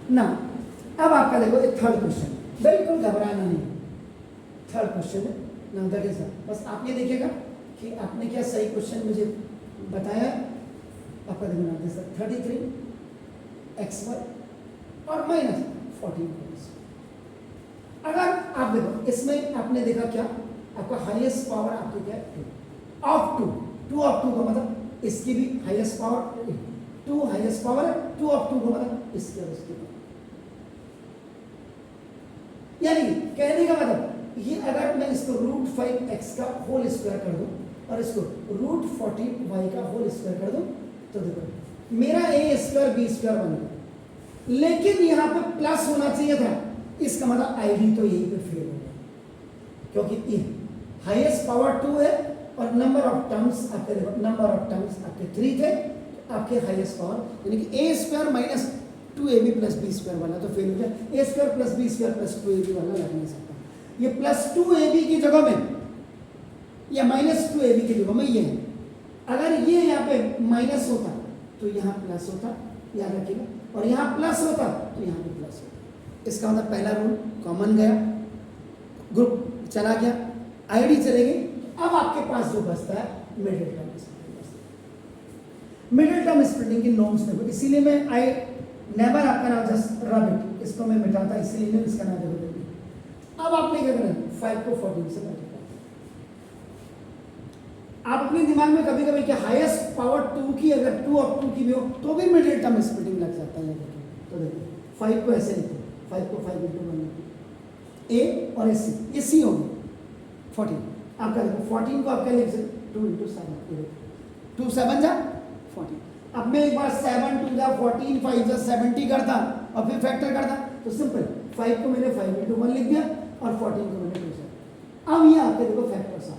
ना अब आपका देखो एक थर्ड क्वेश्चन, बिल्कुल घबराना नहीं, थर्ड क्वेश्चन है ना, दैट इज बस आप ये देखिएगा कि आपने क्या सही क्वेश्चन मुझे बताया। आपका देखो ना दिस 33xy और माइनस 14। अगर आप देखो इसमें आपने देखा क्या, आपका हाईएस्ट पावर आपकी क्या है 2 ऑफ 2 ऑफ 2 का मतलब इसकी भी हाईएस्ट पावर 2 हाईएस्ट पावर है, 2 ऑफ 2 का मतलब इसकी और इसकी, यानी कहने का मतलब ये अगर मैं इसको √5x का होल स्क्वायर कर दूं और इसको √14y का होल स्क्वायर कर दूं तो देखो मेरा a² b² बन गया, लेकिन यहां पे प्लस होना चाहिए था, इसका मतलब आईडी तो यही पे फेल हो गया, क्योंकि ये हाईएस्ट पावर 2 है और नंबर ऑफ टर्म्स आपके देखो नंबर ऑफ टर्म्स आपके 3 थे, आपके हाईएस्ट पावर यानी कि a² minus 2ab plus b² वाला तो फेल हो गया, a² plus b² plus 2ab वाला लग नहीं सकता। ये प्लस 2ab की जगह में या माइनस 2ab की जगह में ये है, अगर ये यहाँ पे माइनस होता तो यहाँ प्लस होता, याद रखिएगा, और यहाँ प्लस होता तो यहाँ पे प्लस होता। इसका मतलब पहला रूल कॉमन गया, ग्रुप चला गया, आईडी चलेगी। अब आपके पास जो बचता है middle term splitting. Middle term splitting की नॉर्म्स देखो, इसीलिए मैं आई नेवर आपका नाम जस्ट रब इट, इसको मैं मिटाता इसीलिए नहीं इसका नाम देखो। अब आपने क्या करना है 5 को 14 से मल्टीप्लाई। आप अपने दिमाग में कभी कभी क्या हाईएस्ट पावर 2 की अगर 2 ऑफ 2 की भी हो तो भी मिडिल टर्म स्प्लिटिंग लग जाता है। तो देखो 5 को ऐसे लिखो, 5 को 5 into 1 a और सी, ये सी होगी 14। आपका देखो 14 को आप क्या लिख सकते 2 into 7, 2 7 जा 14। अब मैं एक बार 7 2 जा 14 5 जा 70 करता और फिर फैक्टर करता तो सिंपल 5 को मैंने 5 into 1 लिख दिया और 14 को मैंने 2 से। अब ये आपके देखो फैक्टर्स आ,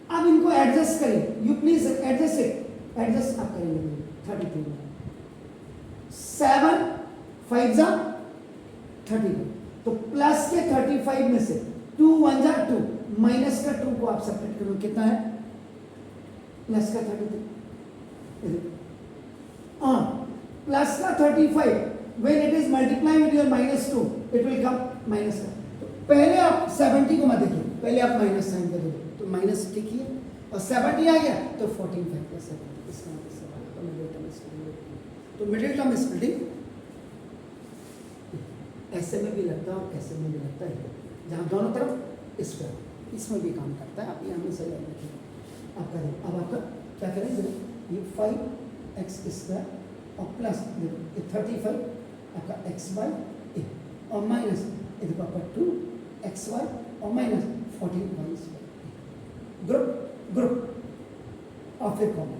अब इनको एडजस्ट करें, you please adjust it, adjust आप करेंगे 33 7 5 जा 32 तो प्लस के 35 में से 2 1 जा 2 माइनस का 2 को आप सब्ट्रैक्ट करो कितना है प्लस का 33 प्लस का 35 when it is multiplied with your -2 it will come minus का। तो पहले आप 70 को मत देखिए, पहले आप माइनस साइन कर दो तो माइनस लिखिए और 70 आ गया तो 14 फैक्टर 70 इसका मतलब मिडिल टर्म स्प्लिटिंग। तो मिडिल टर्म स्प्लिटिंग ऐसे में भी लगता है और कैसे में भी लगता है, जहाँ दोनों तरफ स्क्वायर इसमें भी काम करता है। आप ये हमेशा याद रखिए। आपका देखो अब आपका क्या करेंगे, ये 5x² और प्लस देखो 35 आपका x/a और माइनस देखो आपका 2xy और माइनस 14y²। ग्रुप और फिर कॉमन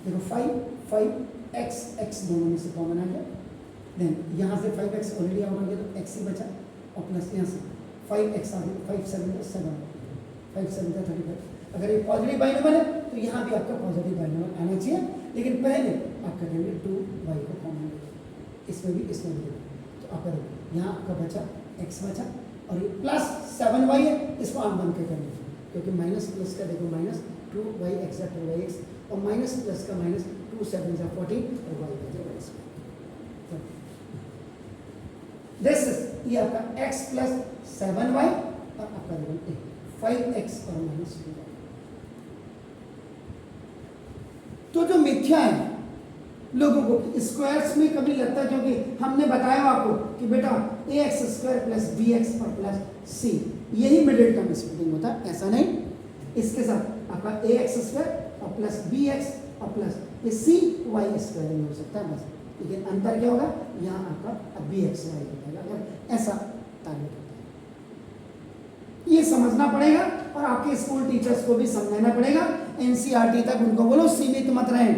देखो 5 x दोनों में से कॉमन आ गया, देन यहाँ से 5x ऑलरेडी आउट हो गया तो x ही बचा और प्लस यहाँ से 5x आ गया 5 7 7 5 7 35। अगर ये पॉजिटिव बाइनोमियल है तो यहाँ भी आपका पॉजिटिव बाइनोमियल आना चाहिए, लेकिन पहले आप करेंगे 2y को कॉमन, इसमें भी तो आपका यहाँ आपका बचा x बचा और ये प्लस 7y है, इसको आप बंद कर देंगे क्योंकि माइनस प्लस का देखो माइनस 2yx 2yx और माइनस प्लस का माइनस 2 7 14 और y बचा y²। दिस इज ये आपका x प्लस 7y और आपका देखो 5x और माइनस 2y। तो जो मिथ्या है लोगों को स्क्वायर्स में कभी लगता है, क्योंकि हमने बताया आपको कि बेटा ax² प्लस bx और प्लस c यही मिडिल टर्म स्प्लिटिंग होता है, ऐसा नहीं। इसके साथ आपका ax² और प्लस bx और प्लस ये cy² नहीं हो सकता है बस, लेकिन अंतर क्या होगा यहाँ आपका bxy हो जाएगा अगर ऐसा टारगेट होता है। ये समझना पड़ेगा और आपके स्कूल टीचर्स को भी समझाना पड़ेगा। एनसीईआरटी तक उनको बोलो सीमित मत रहें,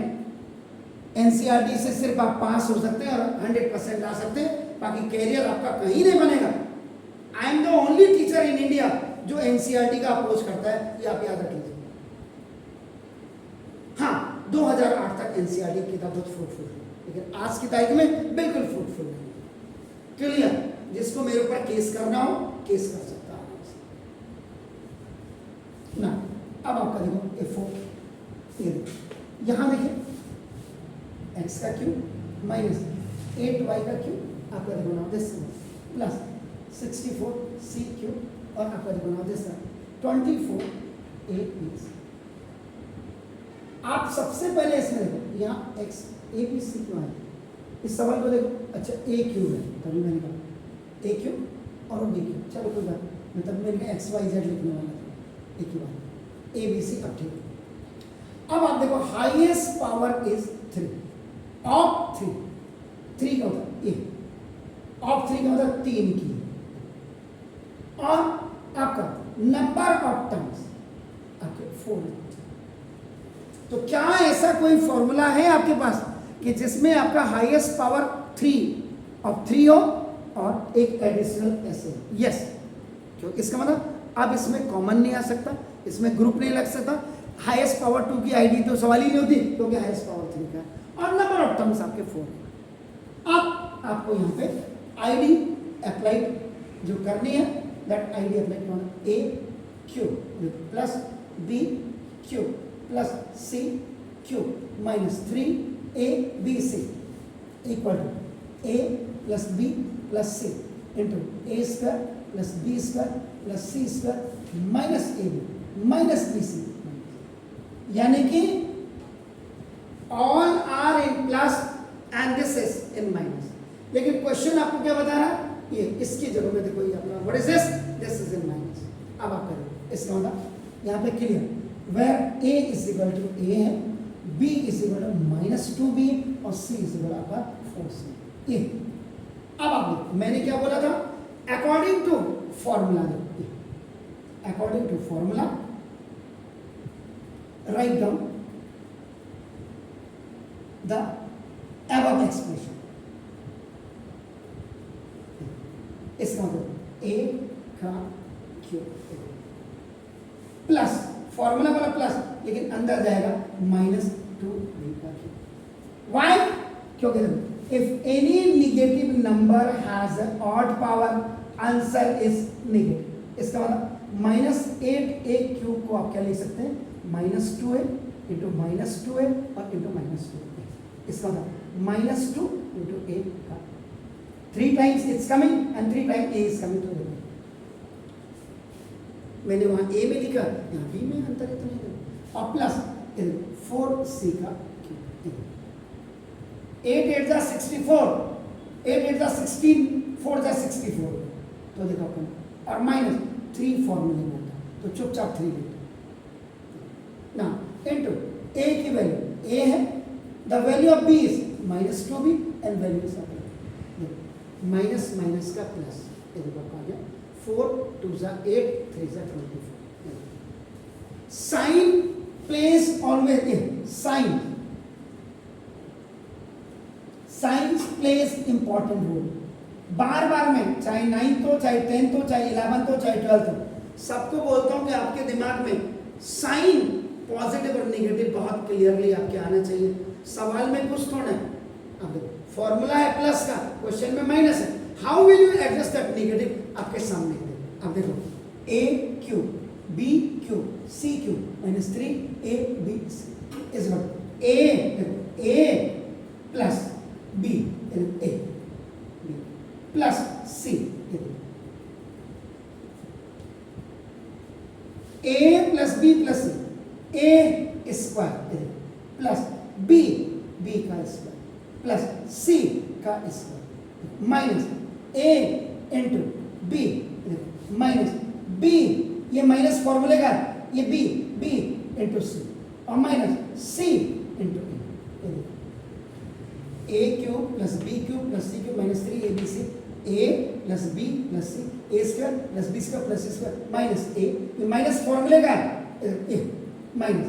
एनसीईआरटी से सिर्फ आप पास हो सकते हैं और 100% ला सकते हैं, बाकी कैरियर आपका कहीं नहीं बनेगा। I am the only teacher in India जो एनसीईआरटी का अप्रोच करता है, ये आप याद रखिए। हाँ 2008 तक एनसीईआरटी की किताब बहुत फ्रूटफुल है, लेकिन आज की तारीख में बिल्कुल फ्रूटफुल नहीं है। क्लियर? जिसको मेरे ऊपर केस करना हो केस कर सकता है ना। अब आपका देखो F4 ये यहाँ देखिए x का क्यूब माइनस 8y का क्यूब आपका देखो now this plus 64c cube और आपका देखो नाउ दिस 24ab। आप सबसे पहले इसमें देखो यहाँ x abc क्यों है, इस सवाल को देखो। अच्छा a क्यूब है तभी मैंने कहा a क्यूब और b क्यूब, चलो कोई बात नहीं, तब मैंने कहा x y z लिखने वाला था एक ही बात a b c। अब ठीक है, अब आप देखो हाईएस्ट पावर इज 3 ऑफ 3 का होता है a ऑफ 3 का मतलब 3 की, और आपका नंबर ऑफ टर्म्स आपके 4। तो क्या ऐसा कोई फॉर्मूला है आपके पास कि जिसमें आपका हाईएस्ट पावर 3 ऑफ 3 हो और एक एडिशनल ऐसे? यस, क्यों? इसका मतलब अब इसमें कॉमन नहीं आ सकता, इसमें ग्रुप नहीं लग सकता, हाईएस्ट पावर 2 की आईडी तो सवाल ही नहीं होती क्योंकि हाईएस्ट पावर 3 का, और नंबर ऑफ टर्म्स आपके 4। अब आपको यहाँ पे आईडी अप्लाइड जो करनी है, दैट आईडी अप्लाइड होना a cube plus b cube plus c cube minus 3abc equal to a plus b plus c into a square plus b square plus c square minus ab minus bc, यानी कि all are in plus and this is in minus. लेकिन question आपको क्या बता रहा है, ये इसकी जगह में देखो, ये अपना what is this is in minus. अब आप करें इसका मतलब यहाँ पे clear, where a is equal to a है, b is equal to minus 2b और c इज इक्वल आपका 4c। ये अब आप देखो मैंने क्या बोला था, according to formula, according to formula write down the above expression। इसका मतलब a का क्यूब प्लस फॉर्मूला वाला प्लस, लेकिन अंदर जाएगा माइनस 2b का क्यूब। वाई? क्योंकि if any negative number has odd power answer is negative. इसका मतलब माइनस 8a क्यूब को आप क्या ले सकते हैं, minus 2a into minus 2a और इंटू माइनस 2a। इसका मतलब माइनस 2 इंटू a का 3 times it's coming and 3 times a is coming to. मैंने वहां a में लिखा, यहाँ b में अंतर इतना ही है, और प्लस 4c का क्यूब। 8 8 जा 64, 8 8 जा 16, 4 जा 64, तो देखो अपन, और माइनस 3 फॉर्मूले में होता, तो चुपचाप 3 लेते ना इंटू a की वैल्यू a है, the value of b is minus 2b and value is minus minus का प्लस, ये देखो आ गया 4 2 जा 8 3 जा 24। Sign plays always in, sign science plays important role. बार बार मैं चाहे 9th हो, चाहे 10th हो, चाहे 11th हो, चाहे 12th हो, सबको बोलता हूं कि आपके दिमाग में साइन पॉजिटिव और नेगेटिव बहुत क्लियरली आपके आना चाहिए। सवाल में कुछ थोड़ा है, अब देखो फॉर्मूला है प्लस का, क्वेश्चन में माइनस है, how will you adjust that negative, आपके सामने है। अब देखो a cube b cube c cube minus 3abc is not a plus b plus c, a plus b plus c, a square plus b का square plus c का square minus a into b minus b, ये minus फॉर्मूले का, ये b into c और minus c into a cube plus b cube plus c cube minus 3abc, a plus b plus c, a square plus b square plus c square minus a, ये minus फॉर्मूले का minus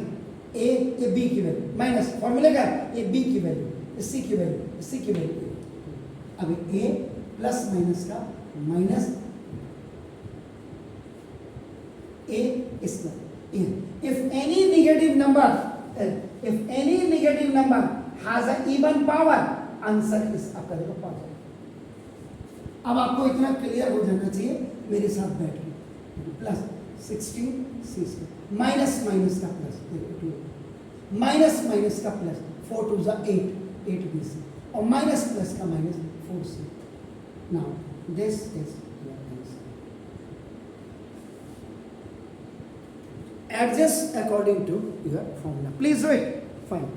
a, ये b की value minus फॉर्मूले का, ये b की value, c की वैल्यू, c की वैल्यू। अब a प्लस माइनस का minus a square. If any negative number has an even power, answer इस आपका देखो पॉजिटिव। अब आपको इतना क्लियर हो जाना चाहिए, मेरे साथ बैठ के plus 16c square minus minus का प्लस, देखो 2 माइनस माइनस का प्लस 4 2 8 8bc और माइनस प्लस का minus 4c. Now this is your answer. Adjust according to your formula. Please do it. Fine.